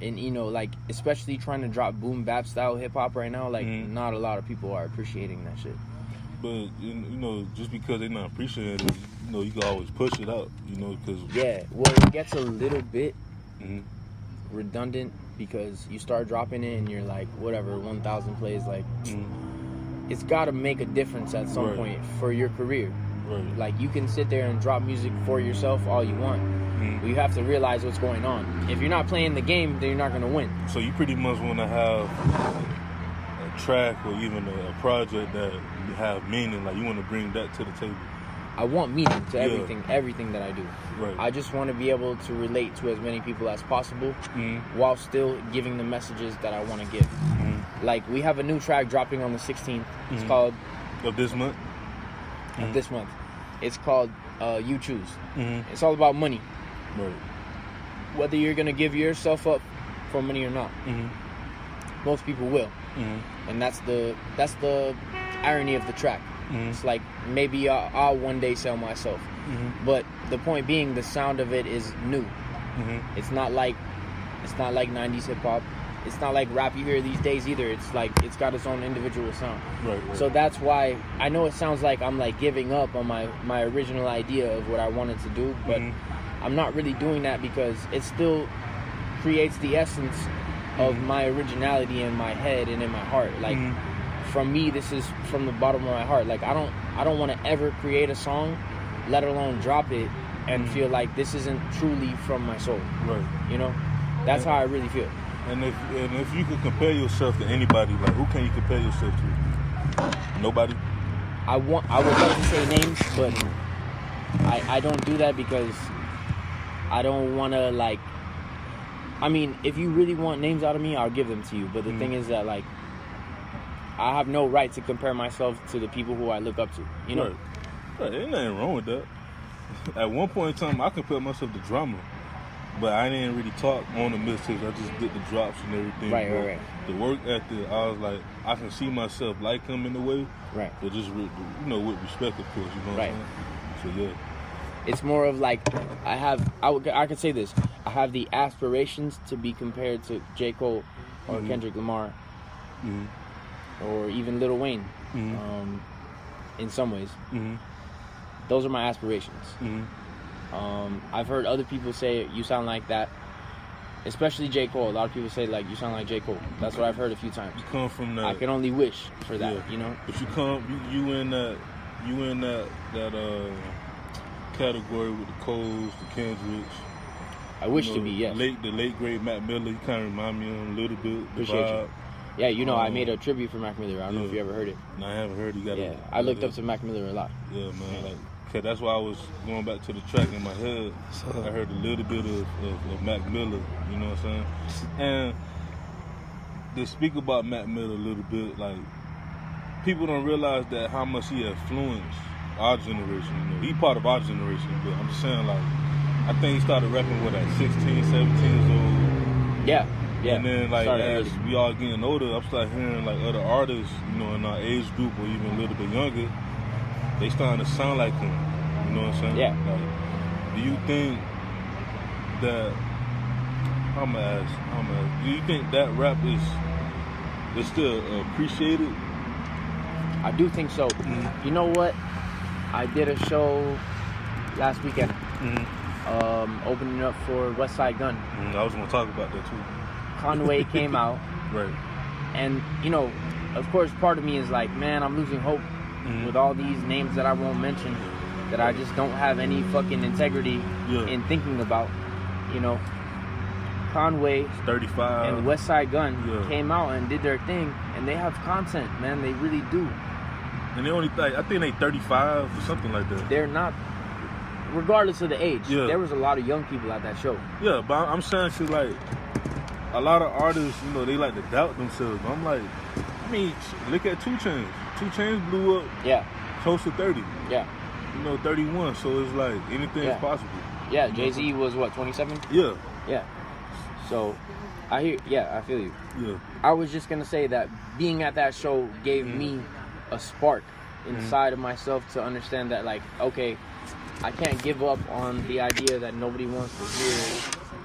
And, you know, like, especially trying to drop boom bap style hip-hop right now, like, not a lot of people are appreciating that shit. But, you know, just because they're not appreciating it, you know, you can always push it out, you know, because... Yeah, well, it gets a little bit redundant because you start dropping it and you're like, whatever, 1,000 plays, like, it's got to make a difference at some point for your career. Right. Like, you can sit there and drop music for yourself all you want. But you have to realize what's going on. If you're not playing the game, then you're not going to win. So you pretty much want to have a track or even a project that have meaning. Like, you want to bring that to the table. I want meaning to everything that I do. Right. I just want to be able to relate to as many people as possible while still giving the messages that I want to give. Like, we have a new track dropping on the 16th. It's called... Of this month? Of this month. It's called You Choose. It's all about money. Right. Whether you're going to give yourself up for money or not. Most people will. And that's the irony of the track. It's like, maybe I'll one day sell myself. But the point being, the sound of it is new. It's not like 90s hip hop. It's not like rap you hear these days either. It's like, it's got its own individual sound. Right. So that's why I know it sounds like I'm like giving up on my original idea of what I wanted to do, but I'm not really doing that because it still creates the essence of my originality in my head and in my heart. Like, from me, this is from the bottom of my heart. Like, I don't want to ever create a song, let alone drop it, and feel like this isn't truly from my soul. Right. You know, that's how I really feel. And if you could compare yourself to anybody, like, who can you compare yourself to? Nobody. I would love to say names, but I don't do that because I don't want to, like, I mean, if you really want names out of me, I'll give them to you. But the thing is that, like, I have no right to compare myself to the people who I look up to, you know? Right. Ain't nothing wrong with that. At one point in time, I compared myself to Drama. But I didn't really talk on the mixtapes. I just did the drops and everything. Right. The work ethic, I was like, I can see myself like him in a way. Right. But just, with respect, of course. You know what I'm saying? So, yeah. It's more of like, I could say this. I have the aspirations to be compared to J. Cole or Kendrick Lamar or even Lil Wayne in some ways. Those are my aspirations. I've heard other people say you sound like that, especially J. Cole. A lot of people say, like, you sound like J. Cole. That's what I've heard a few times. You come from that. I can only wish for that, you know. But you in that category with the Coles, the Kendricks. I wish to be, yes. The late great Mac Miller. You kind of remind me of him a little bit. Appreciate you. Yeah, you know, I made a tribute for Mac Miller. I don't know if you ever heard it. No, I haven't heard it. I looked up to Mac Miller a lot. Yeah, man. Like, cause that's why I was going back to the track in my head. I heard a little bit of Mac Miller, you know what I'm saying? And they speak about Mac Miller a little bit, like, people don't realize that how much he influenced our generation. You know, he part of our generation, but I'm just saying, like, I think he started rapping at 16, 17 years old. Yeah. And then, like, as we all getting older, I'm starting hearing, like, other artists, you know, in our age group or even a little bit younger, they starting to sound like him. You know what I'm saying? Yeah. Like, do you think that, I'm gonna ask, do you think that rap is still appreciated? I do think so. You know what? I did a show last weekend, opening up for West Side Gun. I was gonna talk about that too. Conway came out. Right. And, you know, of course, part of me is like, man, I'm losing hope with all these names that I won't mention, that I just don't have any fucking integrity in thinking about. You know, Conway 35 and West Side Gun came out and did their thing, and they have content, man. They really do. And they only, I think they 35 or something like that. They're not, regardless of the age. There was a lot of young people at that show. Yeah, but I'm saying, shit, like, a lot of artists, you know, they like to doubt themselves. But I'm like, I mean, look at 2 Chainz. 2 Chainz blew up close to 30. Yeah. You know, 31. So it's like, anything is possible. Yeah, Jay-Z was, what, 27? Yeah. Yeah. So, I feel you. Yeah. I was just going to say that being at that show gave me a spark inside of myself to understand that, like, okay, I can't give up on the idea that nobody wants to hear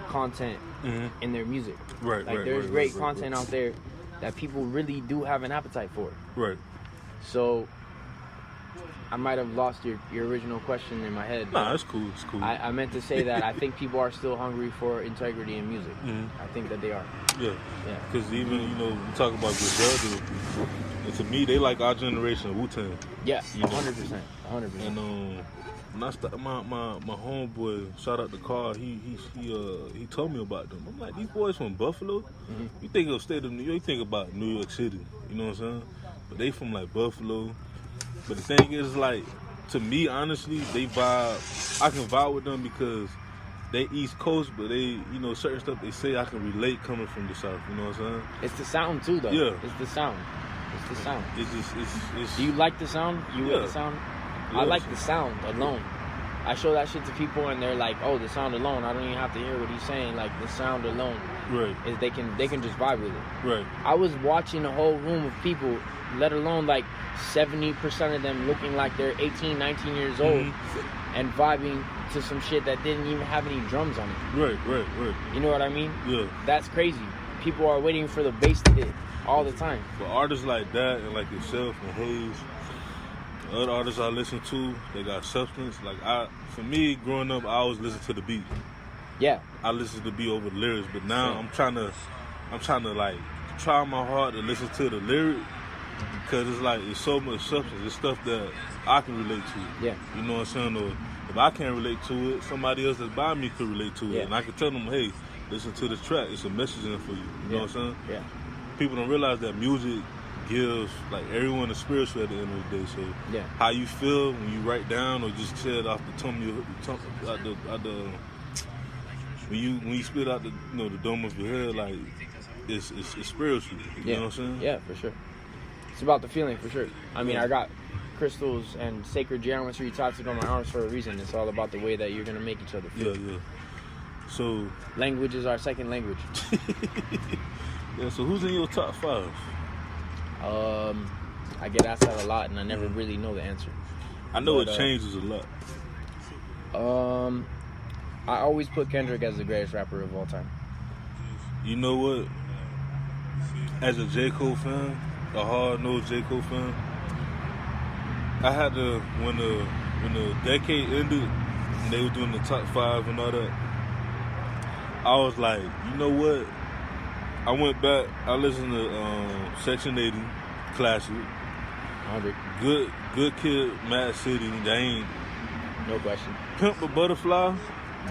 content in their music. Right, like right, there's right, great right, content right. out there that people really do have an appetite for. Right. So I might have lost your original question in my head. Nah, it's cool. It's cool. I meant to say that I think people are still hungry for integrity in music. I think that they are. Yeah. Yeah. Because even, you know, we talk about Griselda, and to me, they like our generation of Wu-Tang. Yeah, You know? 100%. 100%. And when I started, my homeboy, shout out to Carl, he told me about them. I'm like, these boys from Buffalo? You think of state of New York, you think about New York City, you know what I'm saying? But they from like Buffalo. But the thing is, like, to me, honestly, they vibe. I can vibe with them because they East Coast, but they, you know, certain stuff they say I can relate coming from the South. You know what I'm saying? It's the sound too, though. Yeah. It's the sound. It's the sound. It's Do you like the sound? You with Yeah. the sound? Yeah. I like the sound alone. I show that shit to people and they're like, "Oh, the sound alone. I don't even have to hear what he's saying. Like the sound alone right, is they can just vibe with it." right, I was watching a whole room of people, let alone like 70% of them looking like they're 18, 19 years old and vibing to some shit that didn't even have any drums on it. right. You know what I mean? Yeah. That's crazy. People are waiting for the bass to hit all the time. But artists like that and like yourself and Hayes, other artists I listen to, they got substance. Like for me, growing up, I always listen to the beat. Yeah. I listen to the beat over the lyrics, but now Yeah. I'm trying to like try my heart to listen to the lyric because it's like it's so much substance. It's stuff that I can relate to. Yeah. You know what I'm saying? Or if I can't relate to it, somebody else that's by me could relate to it, Yeah. and I can tell them, hey, listen to this track. It's a message in it for you. You know what I'm saying? Yeah. People don't realize that music gives like everyone a spiritual at the end of the day. So Yeah. how you feel when you write down or just say it off the tongue, when you spit out the the dome of your head, like it's spiritual. You know what I'm saying? Yeah, for sure. It's about the feeling, for sure. I mean, I got crystals and sacred geometry tattooed on my arms for a reason. It's all about the way that you're gonna make each other feel. Yeah. So Language is our second language. yeah. So who's in your top 5? I get asked that a lot, and I never really know the answer. I know But, it changes a lot. I always put Kendrick as the greatest rapper of all time. You know what? As a J. Cole fan, a hard-nosed J. Cole fan, I had to, when the decade ended and they were doing the top 5 and all that, I was like, you know what? I went back, I listened to Section 80, classic. 100. Good Kid, Mad City, they ain't. No question. Pimp a Butterfly,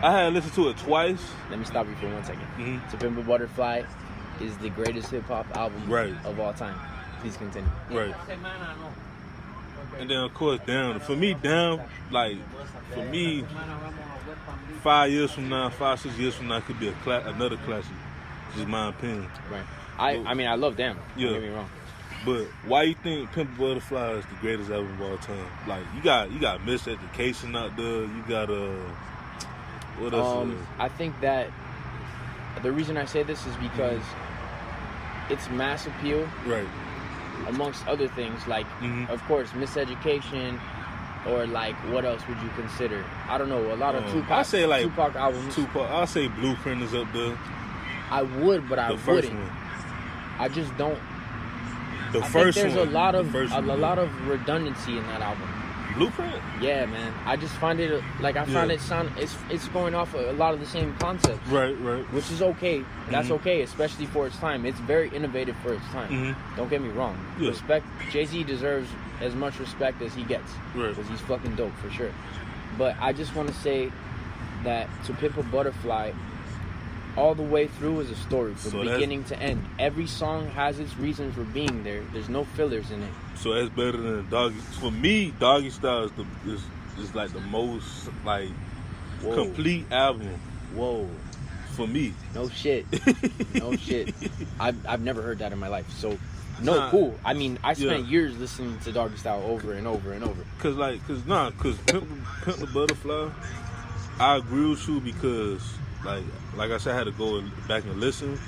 I had listened to it twice. Let me stop you for 1 second. Mm-hmm. To Pimp a Butterfly is the greatest hip-hop album of all time. Please continue. Right. And then, of course, Down. For me, Down, like, 5 years from now, 5-6 years from now, could be another classic. Just my opinion. Right. I mean, I love Damn. Yeah. Don't get me wrong. But why you think Pimp a Butterfly is the greatest album of all time? Like, you got Miseducation out there. You got what else? I think that the reason I say this is because it's mass appeal, Right. amongst other things. Like, of course, Miseducation, or like, what else would you consider? I don't know. A lot of Tupac. I say like Tupac albums. I'll say Blueprint is up there. I would, but I The first wouldn't. one. I just don't. The I first think there's one. a lot of The first one. lot of redundancy in that album. Blueprint. Yeah, man. I just find it like I find it sound. It's going off a lot of the same concepts. Right. Which is okay. That's okay, especially for its time. It's very innovative for its time. Don't get me wrong. Yeah. Respect. Jay-Z deserves as much respect as he gets. Right. Because he's fucking dope for sure. But I just want to say that To Pimp a Butterfly, all the way through is a story from beginning to end. Every song has its reason for being there. There's no fillers in it. So that's better than Doggy. For me, Doggy Style is like the most like complete album. Whoa. For me. No shit. No shit. I've never heard that in my life. So Nah. cool. I mean, I spent years listening to Doggy Style over and over and over. Cause Pimp the Butterfly, I agree with you because like I said, I had to go back and listen.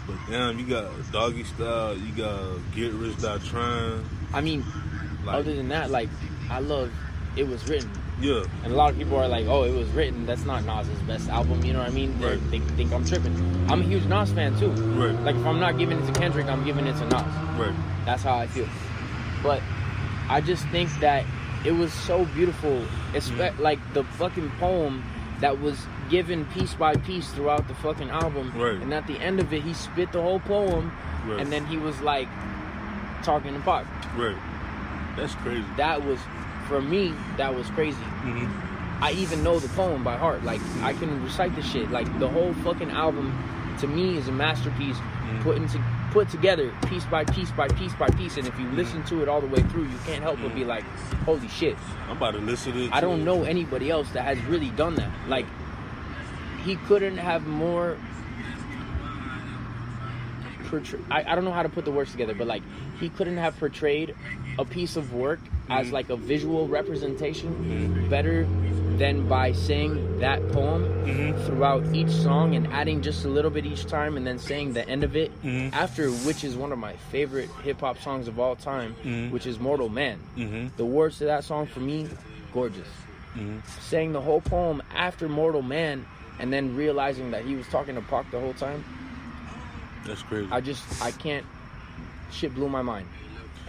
But damn, you got Doggy Style, you got Get Rich Die Trying. I mean, Like, other than that, like, I love It Was Written. Yeah. And a lot of people are like, oh, it was written. That's not Nas's best album. You know what I mean? Right. They think I'm tripping. I'm a huge Nas fan too. Right. Like if I'm not giving it to Kendrick, I'm giving it to Nas. Right. That's how I feel. But I just think that it was so beautiful. It's like the fucking poem that was given piece by piece throughout the fucking album. Right. And at the end of it, he spit the whole poem. Right. And then he was like talking to Pac. Right. That's crazy. That was, for me, that was crazy. I even know the poem by heart. Like, I can recite the shit. Like, the whole fucking album, to me, is a masterpiece put together piece by piece by piece by piece. And if you listen to it all the way through, you can't help but be like, holy shit. I'm about to listen to it. I don't know anybody else that has really done that. Like, he couldn't have more... I don't know how to put the words together, but like, he couldn't have portrayed a piece of work as like a visual representation better than by saying that poem throughout each song and adding just a little bit each time and then saying the end of it after, which is one of my favorite hip-hop songs of all time, which is Mortal Man. The words to that song, for me, gorgeous. Saying the whole poem after Mortal Man and then realizing that he was talking to Pac the whole time. That's crazy. I can't. Shit blew my mind.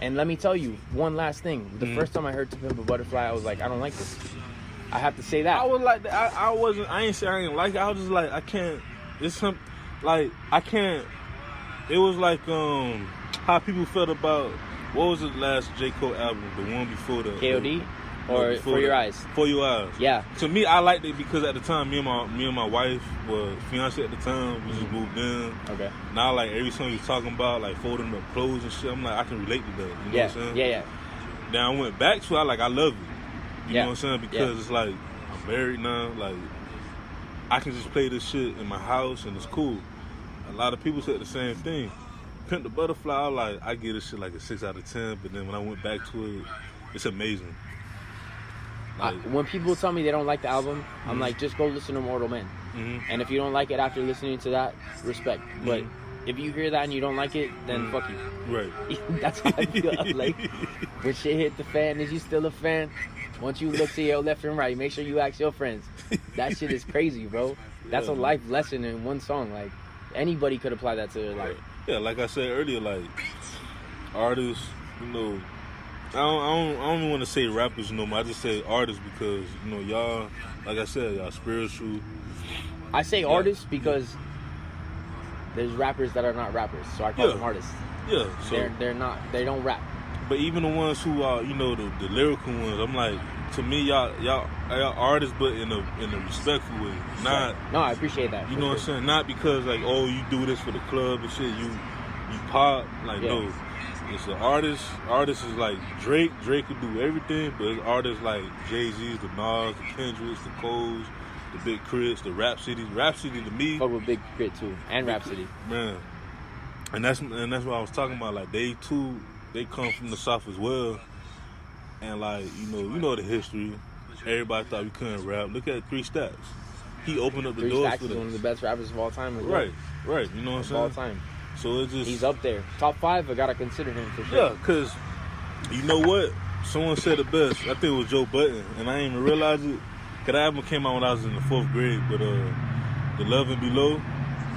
And let me tell you one last thing. The first time I heard To Pimp a Butterfly, I was like, I don't like this. I have to say that. I was like, I ain't say I didn't like it. I was just like, I can't. It's some, like, I can't. It was like how people felt about, what was the last J. Cole album? The one before the KOD? Or For Your Eyes? For Your Eyes. Yeah. To me, I liked it because at the time, me and my wife was fiance at the time. We just moved in. Okay. Now, like, every song he's talking about, like, folding up clothes and shit, I'm like, I can relate to that. You know what I'm saying? Yeah. Then I went back to it, I love it. You know what I'm saying? Because it's like, I'm married now. Like, I can just play this shit in my house and it's cool. A lot of people said the same thing. Pimp the Butterfly, I give this shit like a 6 out of 10. But then when I went back to it, it's amazing. Like, when people tell me they don't like the album, I'm like, just go listen to Mortal Man. And if you don't like it after listening to that, respect. But if you hear that and you don't like it, then fuck you. Right. That's how I feel. Like, when shit hit the fan, is you still a fan? Once you look to your left and right, make sure you ask your friends. That shit is crazy, bro. That's a life lesson in one song. Like, anybody could apply that to their life. Yeah, like I said earlier, like, artists, you know, I don't want to say rappers no more. I just say artists because, you know, y'all, like I said, y'all spiritual. I say artists because there's rappers that are not rappers, so I call them artists. Yeah, so they don't rap. But even the ones who are, you know, the lyrical ones, I'm like, to me, y'all artists, but in a respectful way. Not. No, I appreciate that. You know what I'm saying? Not because like, oh, you do this for the club and shit. You pop, like, no. It's an artist. Artists is like Drake. Drake could do everything, but it's artists like Jay-Z's, the Nas, the Kendricks, the Coles, the Big Crits, the Rhapsody. Rhapsody to me. Fuck with Big Crit too, and Rhapsody. Man, and that's what I was talking about. Like, they too, they come from the South as well, and like, you know the history. Everybody thought we couldn't rap. Look at 3 Stacks. He opened up the doors for is one of the best rappers of all time. Right. You know what I'm saying? Of all time. So it's just, he's up there, top 5. I gotta consider him for sure. Yeah, cause you know what? Someone said it best. I think it was Joe Budden, and I didn't even realize it. Cause the album came out when I was in the 4th grade. But The Love and Below.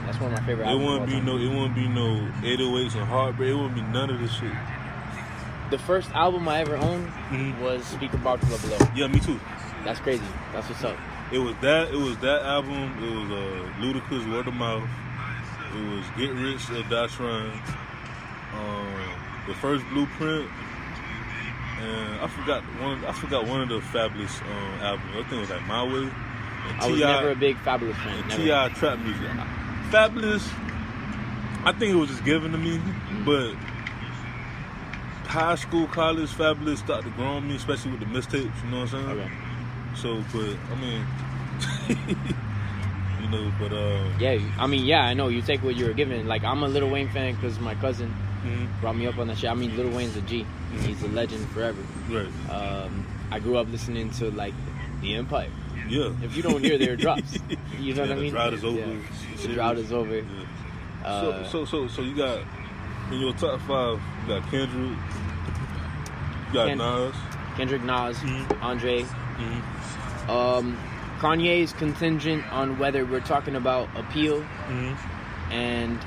That's one of my favorite albums. It wouldn't be no 808s and Heartbreak. It wouldn't be none of this shit. The first album I ever owned was Speak About the Love Below. Yeah, me too. That's crazy. That's what's up. It was that album. It was Ludacris, Word of Mouth. It was Get Rich or Die Trying. The first Blueprint. And I forgot one of the Fabulous albums. I think it was like My Way. And I was never a big Fabulous fan. T.I. trap music. Fabulous, I think it was just given to me, but high school, college, Fabulous started to grow on me, especially with the mixtapes, you know what I'm saying? Okay. So, but, I mean, you know, but... I know, you take what you were given. Like, I'm a Lil Wayne fan because my cousin brought me up on that shit. I mean, Lil Wayne's a G. He's a legend forever. Right. I grew up listening to, like, The Empire. Yeah. If you don't hear their drops, you know what I mean? The drought is over. Yeah. The drought is over. Yeah. So you got, in your top 5, you got Kendrick, you got Nas. Kendrick, Nas, Andre, Kanye is contingent on whether we're talking about appeal and